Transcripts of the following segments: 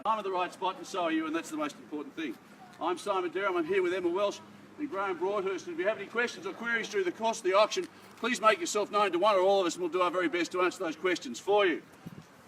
I'm at the right spot and so are you, and that's the most important thing. I'm Simon Derham. I'm here with Emma Welsh and Graham Broadhurst. And if you have any questions or queries through the course of the auction, please make yourself known to one or all of us and we'll do our very best to answer those questions for you.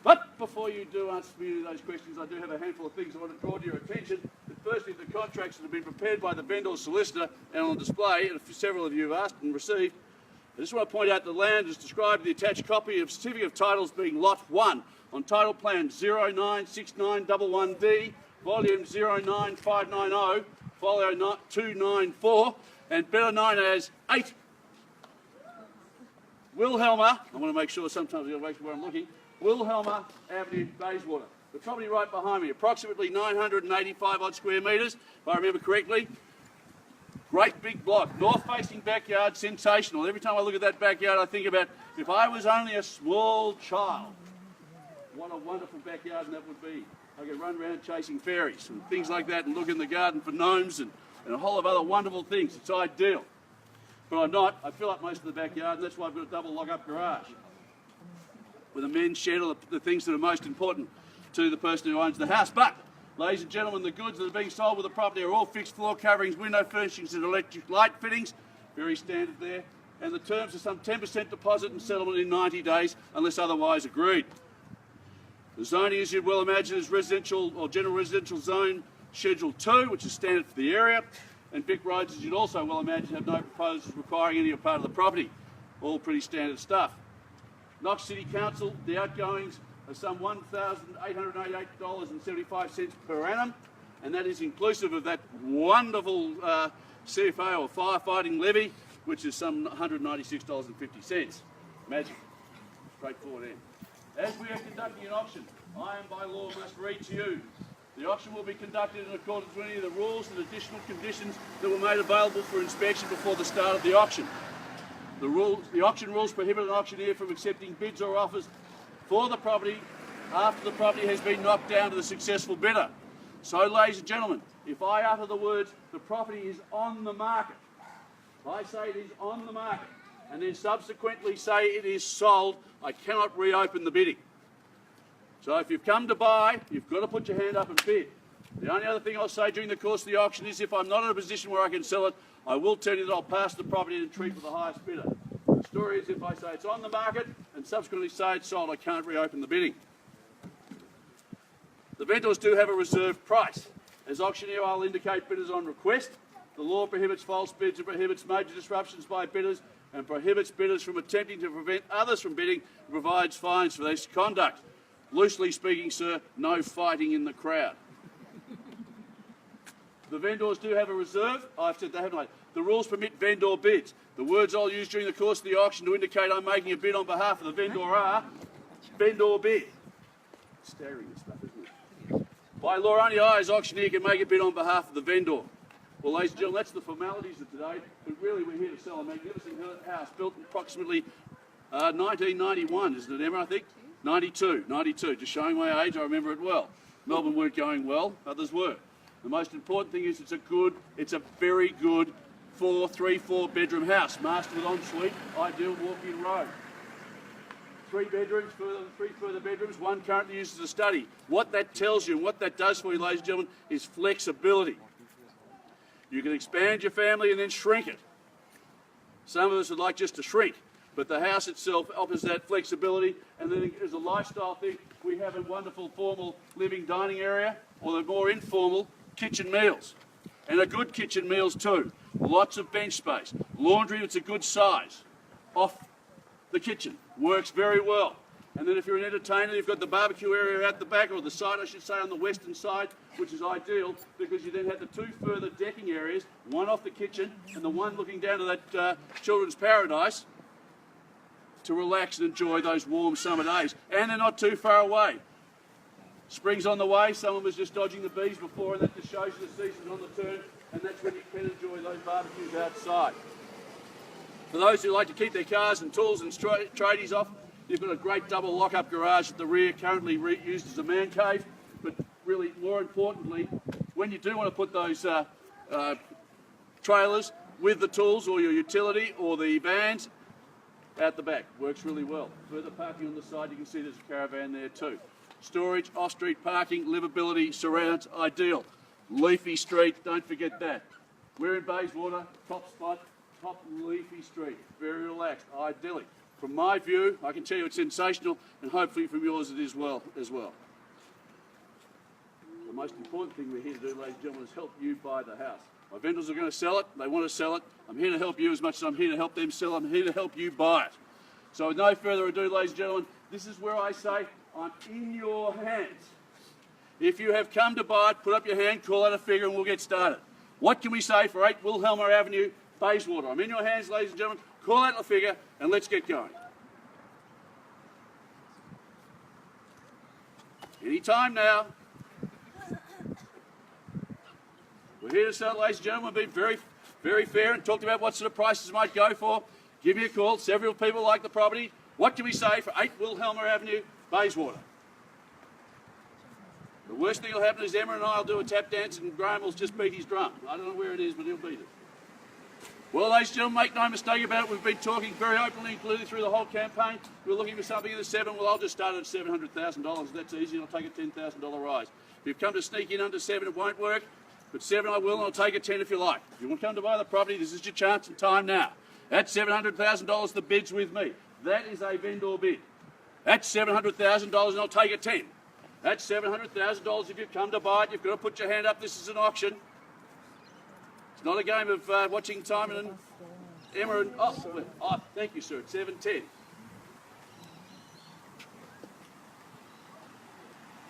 But before you do answer me those questions, I do have a handful of things I want to draw to your attention. Firstly, the contracts that have been prepared by the vendor's solicitor and on display, and several of you have asked and received. I just want to point out the land is described in the attached copy of Certificate of Titles being Lot 1 on Title Plan 096911D, Volume 09590, Folio 294, and better known as 8 Wilhelma, I want to make sure sometimes I've got to make sure where I'm looking, Wilhelma Avenue, Bayswater. The property right behind me, approximately 985 odd square metres, if I remember correctly. Great big block, north-facing backyard, sensational. Every time I look at that backyard, I think about if I was only a small child, what a wonderful backyard that would be. I could run around chasing fairies and things like that and look in the garden for gnomes and a whole of other wonderful things. It's ideal. But I'm not. I fill up most of the backyard, and that's why I've got a double lock-up garage with a men's shed or the things that are most important to the person who owns the house. But, ladies and gentlemen, the goods that are being sold with the property are all fixed floor coverings, window furnishings and electric light fittings. Very standard there. And the terms are some 10% deposit and settlement in 90 days unless otherwise agreed. The zoning, as you'd well imagine, is residential or general residential zone Schedule 2, which is standard for the area. And Vic roads, as you'd also well imagine, have no proposals requiring any part of the property. All pretty standard stuff. Knox City Council, the outgoings are some $1,888.75 per annum, and that is inclusive of that wonderful CFA or firefighting levy, which is some $196.50. Magic. Straightforward end. As we are conducting an auction, I am by law must read to you. The auction will be conducted in accordance with any of the rules and additional conditions that were made available for inspection before the start of the auction. The auction rules prohibit an auctioneer from accepting bids or offers for the property after the property has been knocked down to the successful bidder. So, ladies and gentlemen, if I utter the words, the property is on the market, I say it is on the market, and then subsequently say it is sold, I cannot reopen the bidding. So if you've come to buy, you've got to put your hand up and bid. The only other thing I'll say during the course of the auction is if I'm not in a position where I can sell it, I will tell you that I'll pass the property and treat for the highest bidder. The story is if I say it's on the market and subsequently say it's sold, I can't reopen the bidding. The vendors do have a reserve price. As auctioneer, I'll indicate bidders on request. The law prohibits false bids and prohibits major disruptions by bidders and prohibits bidders from attempting to prevent others from bidding and provides fines for this conduct. Loosely speaking, sir, no fighting in the crowd. The vendors do have a reserve. I've said they haven't I? The rules permit vendor bids. The words I'll use during the course of the auction to indicate I'm making a bid on behalf of the vendor are vendor bid. Staggering this stuff, isn't it? By law, only I as auctioneer can make a bid on behalf of the vendor. Well, ladies and gentlemen, that's the formalities of today, but really we're here to sell a magnificent house built in approximately 1991, isn't it, Emma, I think? 92, just showing my age, I remember it well. Melbourne weren't going well, others were. The most important thing is it's a very good 4 bedroom house, master with ensuite, ideal walk-in road. 3 bedrooms, 3 further bedrooms, one currently used as a study. What that tells you and what that does for you, ladies and gentlemen, is flexibility. You can expand your family and then shrink it. Some of us would like just to shrink, but the house itself offers that flexibility. And then as a lifestyle thing, we have a wonderful formal living dining area, or the more informal kitchen meals. And a good kitchen meals too. Lots of bench space. Laundry that's a good size. Off the kitchen. Works very well. And then if you're an entertainer, you've got the barbecue area out the back, or the side I should say, on the western side, which is ideal because you then have the 2 further decking areas, one off the kitchen and the one looking down to that children's paradise to relax and enjoy those warm summer days. And they're not too far away. Spring's on the way, someone was just dodging the bees before, and that just shows you the season's on the turn, and that's when you can enjoy those barbecues outside. For those who like to keep their cars and tools and tradies off, you've got a great double lock-up garage at the rear, currently used as a man cave, but really more importantly, when you do want to put those trailers with the tools or your utility or the vans out the back, works really well. Further parking on the side, you can see there's a caravan there too. storage, off-street parking, livability, surrounds, ideal. Leafy street, don't forget that. We're in Bayswater, top spot, top leafy street, very relaxed, idyllic. From my view, I can tell you it's sensational, and hopefully from yours it is as well. The most important thing we're here to do, ladies and gentlemen, is help you buy the house. My vendors are going to sell it, they want to sell it. I'm here to help you as much as I'm here to help them sell it. I'm here to help you buy it. So with no further ado, ladies and gentlemen, this is where I say I'm in your hands. If you have come to buy it, put up your hand, call out a figure, and we'll get started. What can we say for 8 Wilhelmer Avenue, Bayswater? I'm in your hands, ladies and gentlemen. Call out a figure, and let's get going. Any time now. We're here to sell, ladies and gentlemen. We've been very fair and talked about what sort of prices might go for. Give me a call. Several people like the property. What can we say for 8 Wilhelmer Avenue, Bayswater? The worst thing that'll happen is Emma and I will do a tap dance and Graham will just beat his drum. I don't know where it is, but he'll beat it. Well, ladies and gentlemen, make no mistake about it. We've been talking very openly, including through the whole campaign. We're looking for something in the 7. Well, I'll just start at $700,000. That's easy, and I'll take a $10,000 rise. If you've come to sneak in under 7, it won't work. But 7 I will, and I'll take a 10 if you like. If you want to come to buy the property, this is your chance and time now. That's $700,000, the bid's with me. That is a vendor bid. That's $700,000, and I'll take a 10. That's $700,000 if you've come to buy it. You've got to put your hand up. This is an auction. It's not a game of watching Timon and Emma and... Oh, thank you, sir. It's 7:10.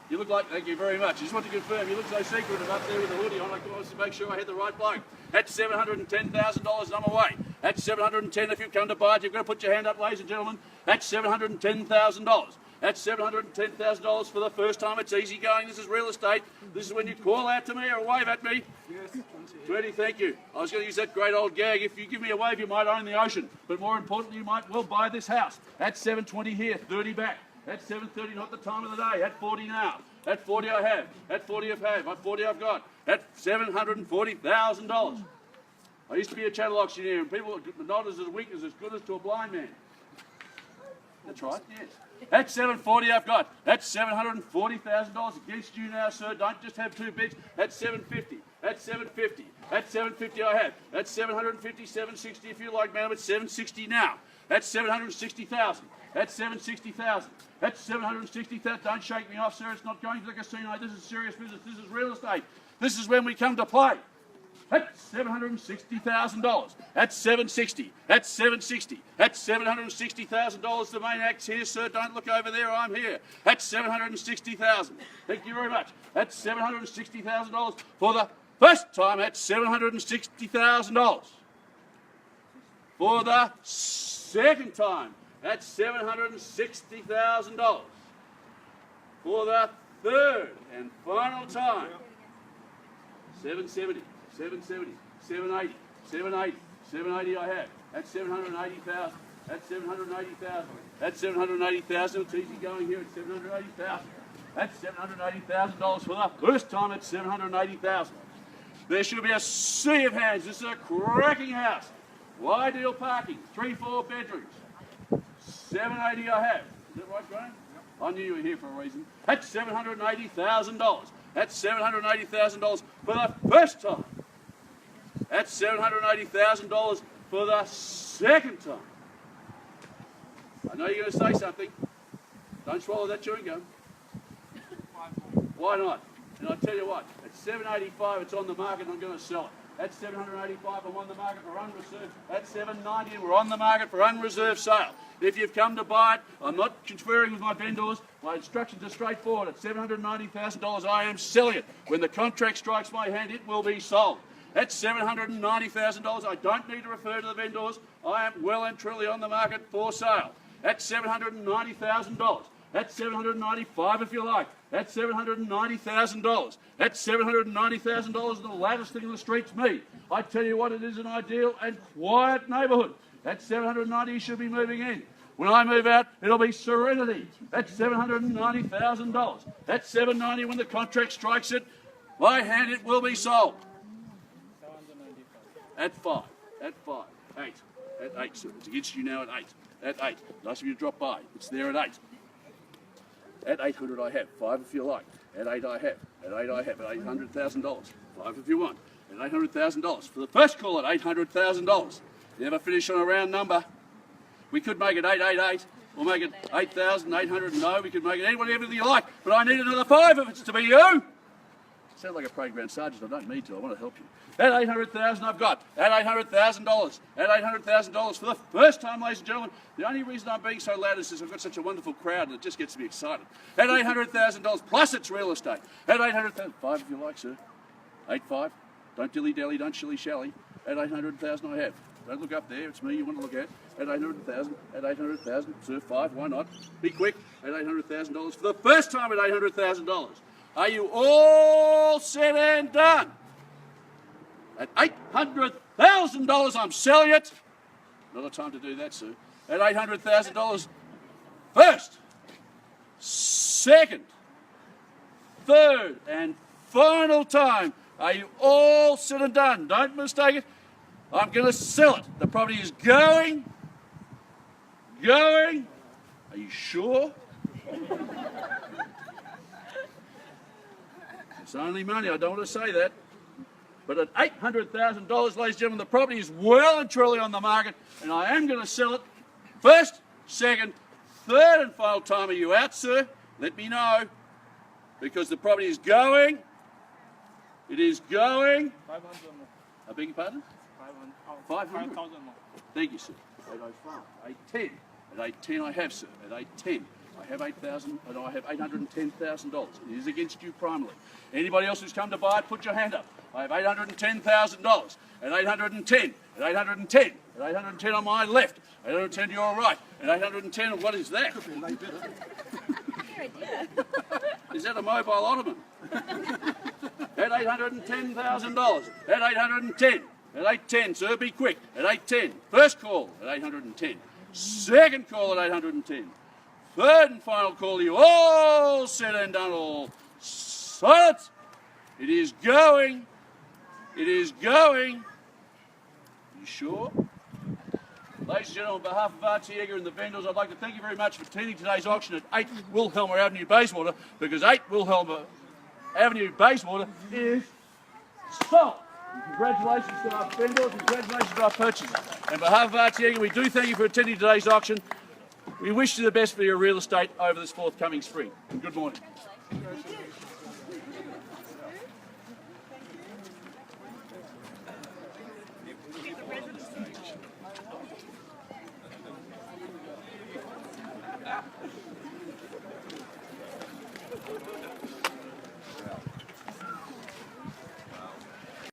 You look like... Thank you very much. I just want to confirm, you look so secretive up there with the hoodie on. I wanted to make sure I had the right bloke. That's $710,000 and I'm away. That's $710 if you've come to buy it. You've got to put your hand up, ladies and gentlemen. That's $710,000. That's $710,000 for the first time. It's easy going. This is real estate. This is when you call out to me or wave at me. Yes, 20, thank you. I was going to use that great old gag. If you give me a wave, you might own the ocean. But more importantly, you might well buy this house. That's $720 here, 30 back. That's $730, not the time of the day. At 40 now. At 40 I have. At 40 I've had. At 40 I've got. At $740,000. I used to be a chattel auctioneer, and people not as weak as good as to a blind man. That's right, yes. That's $740 I've got. That's $740,000 against you now, sir. Don't just have 2 bids. That's $750. That's $750. That's $750 I have. That's $750, $760 if you like, madam. It's $760 now. That's $760,000. That's $760,000. That's $760,000. Don't shake me off, sir. It's not going to the casino. This is serious business. This is real estate. This is when we come to play. That's $760,000. That's $760. That's $760. That's $760,000. The main act's here, sir. Don't look over there. I'm here. That's $760,000. Thank you very much. That's $760,000 for the first time. That's $760,000. For the second time, that's $760,000. For the third and final time, $770. 770, 780, 780, 780 I have. That's 780,000. That's 780,000. That's 780,000. It's easy going here at 780,000. That's $780,000 for the first time at 780,000. There should be a sea of hands. This is a cracking house. Ideal parking. 3-4 bedrooms. 780 I have. Is that right, Graham? Yep. I knew you were here for a reason. That's $780,000. That's $780,000 for the first time. That's $780,000 for the second time. I know you're going to say something. Don't swallow that chewing gum. Why not? And I'll tell you what, at $785 it's on the market and I'm going to sell it. That's $785, I'm on the market for unreserved. That's $790 and we're on the market for unreserved sale. If you've come to buy it, I'm not conferring with my vendors. My instructions are straightforward. At $790,000 I am selling it. When the contract strikes my hand, it will be sold. That's $790,000. I don't need to refer to the vendors. I am well and truly on the market for sale. That's $790,000. That's $795 if you like. That's $790,000. That's $790,000 and the loudest thing in the street's me. I tell you what, it is an ideal and quiet neighbourhood. That's $790 you should be moving in. When I move out, it'll be serenity. That's $790,000. That's $790 when the contract strikes it. My hand, it will be sold. At 5. At 5. 8. At 8, sir. It's against you now at 8. At 8. Nice of you to drop by. It's there at 8. At 800 I have. 5 if you like. At 8 I have. At 8 I have. At $800,000. 5 if you want. At $800,000. For the first call at $800,000. You never finish on a round number. We could make it 888. We'll make it 8,800. No, we could make it whatever you like. But I need another 5 if it's to be you. Sound like a parade ground sergeant. I don't need to. I want to help you. At 800,000 I've got. At $800,000. At $800,000 for the first time, ladies and gentlemen. The only reason I'm being so loud is because I've got such a wonderful crowd and it just gets me excited. At $800,000 plus it's real estate. At 800,000. 5 if you like, sir. 8-5. Don't dilly-dally. Don't shilly-shally. At 800,000 I have. Don't look up there. It's me you want to look at. At 800,000. At 800,000. Sir, 5. Why not? Be quick. At $800,000 for the first time at $800,000. Are you all set and done? At $800,000 I'm selling it. Not a time to do that, sir. At $800,000 first, second, third and final time. Are you all set and done? Don't mistake it. I'm going to sell it. The property is going. Are you sure? It's only money. I don't want to say that. But at $800,000, ladies and gentlemen, the property is well and truly on the market, and I am going to sell it. First, second, third and final time. Are you out, sir? Let me know. Because the property is going. It is going. 500 more. I beg your pardon? 500? 5,000 more. Thank you, sir. 805. 810. At 810 I have, sir. At 810 I have 8,000 and I have $810,000. It is against you primarily. Anybody else who's come to buy it, put your hand up. I have $810,000. At 810. At 810. At 810 on my left. 810 to your right. At 810, what is that? Is that a mobile ottoman? At $810,000. At 810. At 810, sir, be quick. At 810. First call at 810. Second call at 810. Third and final call. You all said and done all. Silence. It is going. It is going. You sure? Ladies and gentlemen, on behalf of Artiega and the vendors, I'd like to thank you very much for attending today's auction at 8 Wilhelmer Avenue, Bayswater, because 8 Wilhelmer Avenue, Bayswater is sold. Congratulations to our vendors, congratulations to our purchasers. On behalf of Artiega, we do thank you for attending today's auction. We wish you the best for your real estate over this forthcoming spring. And good morning.